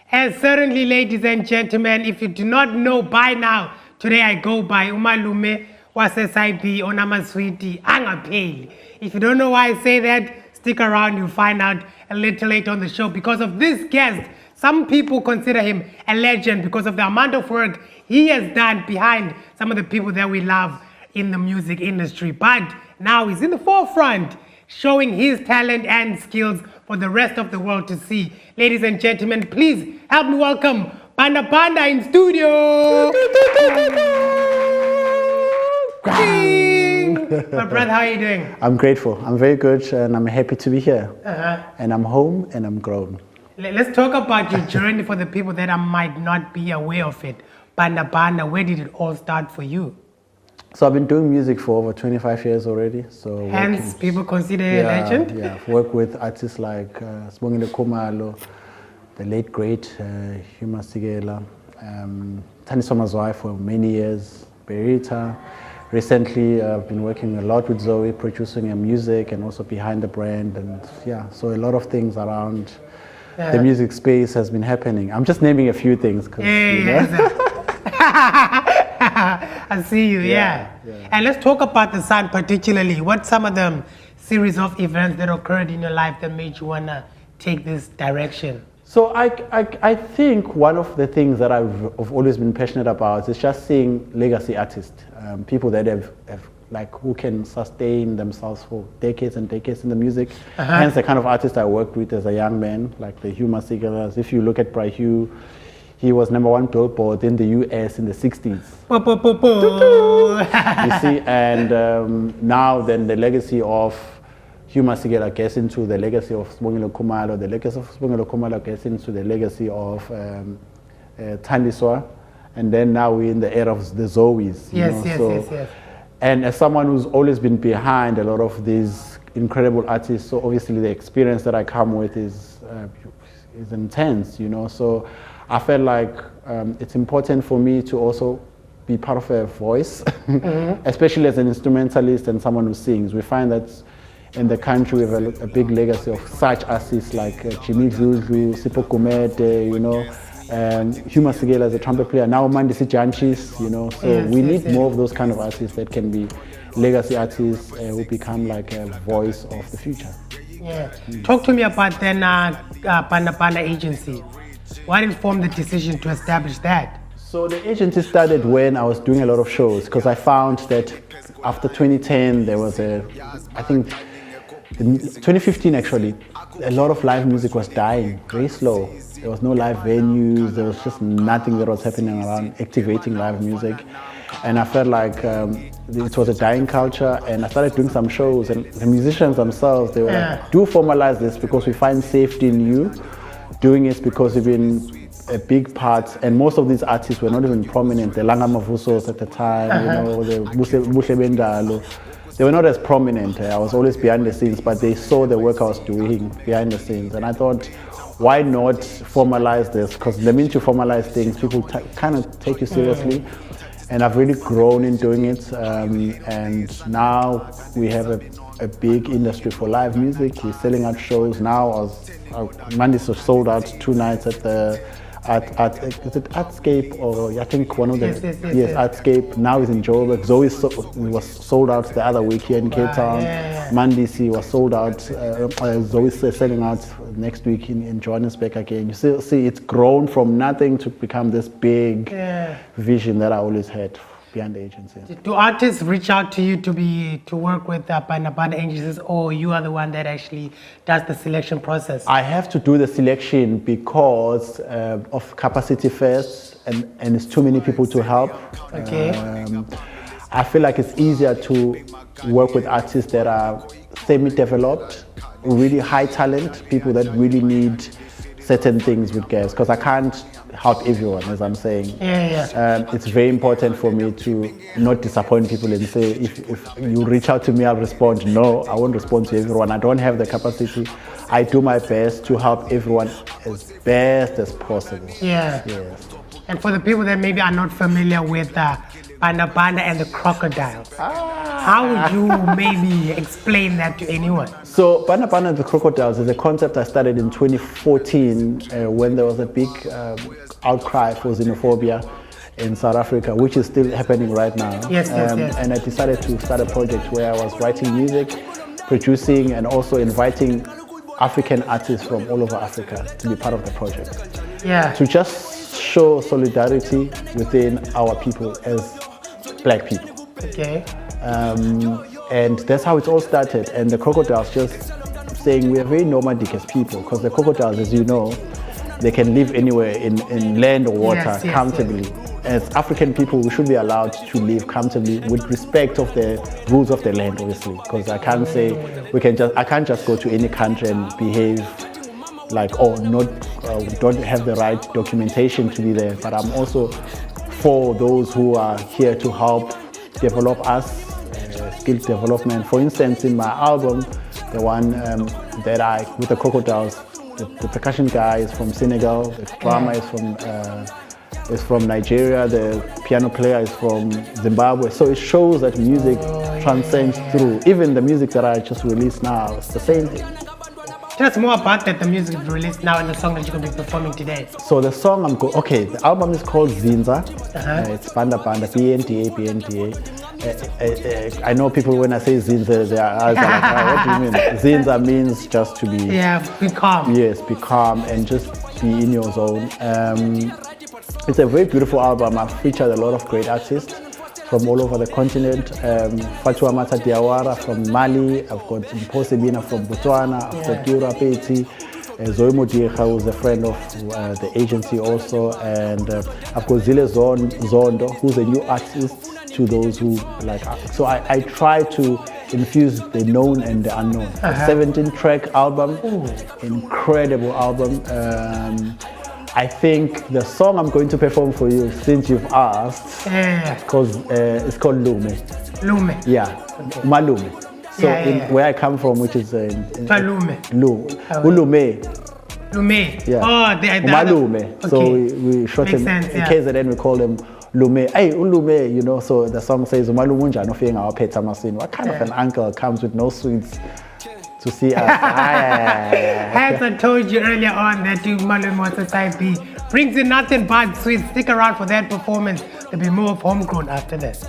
And certainly, ladies and gentlemen, if you do not know by now, today I go by Umalume Wasesaipi Onamaswiti Angapeli. If you don't know why I say that, stick around, you'll find out a little later on the show. Because of this guest, some people consider him a legend because of the amount of work he has done behind some of the people that we love in the music industry. But now he's in the forefront, showing his talent and skills for the rest of the world to see. Ladies and gentlemen, please help me welcome Banda Banda in studio. My brother, how are you doing? I'm grateful. I'm very good, and I'm happy to be here. And I'm home, and I'm grown. Let's talk about your journey for the people that might not be aware of it. Banda Banda, where did it all start for you? So I've been doing music for over 25 years already. So hence, people consider you a legend? Yeah, I've worked with artists like Sibongile Khumalo, the late great Huma Sigela, Thandiswa Mazwai for many years, Berita. Recently, I've been working a lot with Zoe, producing her music and also behind the brand. And yeah, so a lot of things around the music space has been happening. I'm just naming a few things. I see you, yeah. And let's talk about the sound particularly. What's some of the series of events that occurred in your life that made you want to take this direction? So I think one of the things that I've always been passionate about is just seeing legacy artists, people that have like who can sustain themselves for decades and decades in the music. Hence the kind of artist I worked with as a young man, like the Huma Sigilers. If you look at Hugh, he was #1 Billboard in the US in the 60s. You see, and now then the legacy of Huma Sigela gets into the legacy of Sibongile Khumalo, the legacy of Sibongile Khumalo gets into the legacy of Thandiswa, and then now we're in the era of the Zoes. Yes. And as someone who's always been behind a lot of these incredible artists, so obviously the experience that I come with is intense, So I felt like it's important for me to also be part of a voice, especially as an instrumentalist and someone who sings. We find that in the country we have a big legacy of such artists like Jimmy Dludlu, Sipho Gumede, Huma Sigela as a trumpet player, now Mandisi Janchis, So we need more of those kind of artists that can be legacy artists who become like a voice of the future. Yeah. Talk to me about then Banda Banda agency. What informed the decision to establish that? So the agency started when I was doing a lot of shows, because I found that after 2010 there was I think in 2015 actually, a lot of live music was dying, very slow. There was no live venues, there was just nothing that was happening around activating live music. And I felt like it was a dying culture, and I started doing some shows, and the musicians themselves, they were like, do formalize this because we find safety in you. Doing it because we've been a big part, and most of these artists were not even prominent. The Langa Mavusos at the time, the Buhle Bendalo, they were not as prominent. I was always behind the scenes, but they saw the work I was doing behind the scenes, and I thought, why not formalize this? Because the minute you formalize things, people kind of take you seriously. And I've really grown in doing it, and now we have a big industry for live music. We're selling out shows now. Mondays are sold out 2 nights at the is it Artscape, or I think one of the Artscape. Now is in Joburg. Zoe was sold out the other week here in Cape Town. Mondays was sold out. Zoe's selling out next week in Johannesburg again. You see, it's grown from nothing to become this big vision that I always had behind the agency. Do artists reach out to you to work with Banda Banda agencies, or you are the one that actually does the selection process? I have to do the selection because of capacity first, and it's too many people to help. Okay. I feel like it's easier to work with artists that are semi-developed, really high talent, people that really need certain things with guests, because I can't help everyone, as I'm saying. It's very important for me to not disappoint people and say, if you reach out to me, I'll respond. No, I won't respond to everyone. I don't have the capacity. I do my best to help everyone as best as possible. Yes. And for the people that maybe are not familiar with Banda Banda and the crocodiles, how would you maybe explain that to anyone? So Banda Banda and the crocodiles is a concept I started in 2014 when there was a big outcry for xenophobia in South Africa, which is still happening right now. Yes. And I decided to start a project where I was writing music, producing, and also inviting African artists from all over Africa to be part of the project. Yeah. To just show solidarity within our people as black people. Okay. And that's how it all started. And the crocodiles just saying we are very nomadic as people, because the crocodiles, as you know, they can live anywhere in land or water comfortably. As African people, we should be allowed to live comfortably with respect of the rules of the land, obviously. Because I can't say I can't just go to any country and behave like, don't have the right documentation to be there. But I'm also for those who are here to help develop us, skill development. For instance, in my album, the one that with the crocodiles, the percussion guy is from Senegal, the drummer is from Nigeria, the piano player is from Zimbabwe. So it shows that music transcends through. Even the music that I just released now, it's the same thing. Tell us more about that, the music you released now and the song that you're going to be performing today. So the song the album is called Zinza. It's Banda Banda, BNDA. I know people when I say Zinza, their eyes are like, what do you mean? Zinza means just to be... Yeah, be calm. Yes, be calm and just be in your zone. It's a very beautiful album. I've featured a lot of great artists from all over the continent. Fatuamata Diawara from Mali. I've got Mpose Bina from Botswana. I've got G.O.A.T. Zoe Modieka, who's a friend of the agency also. And I've got Zile Zondo, who's a new artist to those who like Africa. So I try to infuse the known and the unknown. A 17-track album, incredible album. I think the song I'm going to perform for you, since you've asked, because it's called Lume. Lume. Yeah, Malume. So where I come from, which is Lume. Ulume. Lume. Yeah. Oh, Malume. Okay. So we short him in KZN, we call him Lume. Hey, Ulume, you know. So the song says Malumunja no feeling our pet amasin. What kind of an uncle comes with no sweets to see us? As I told you earlier on that you Malume was a side B. Brings in nothing but sweets. Stick around for that performance. There'll be more of Homegrown after this.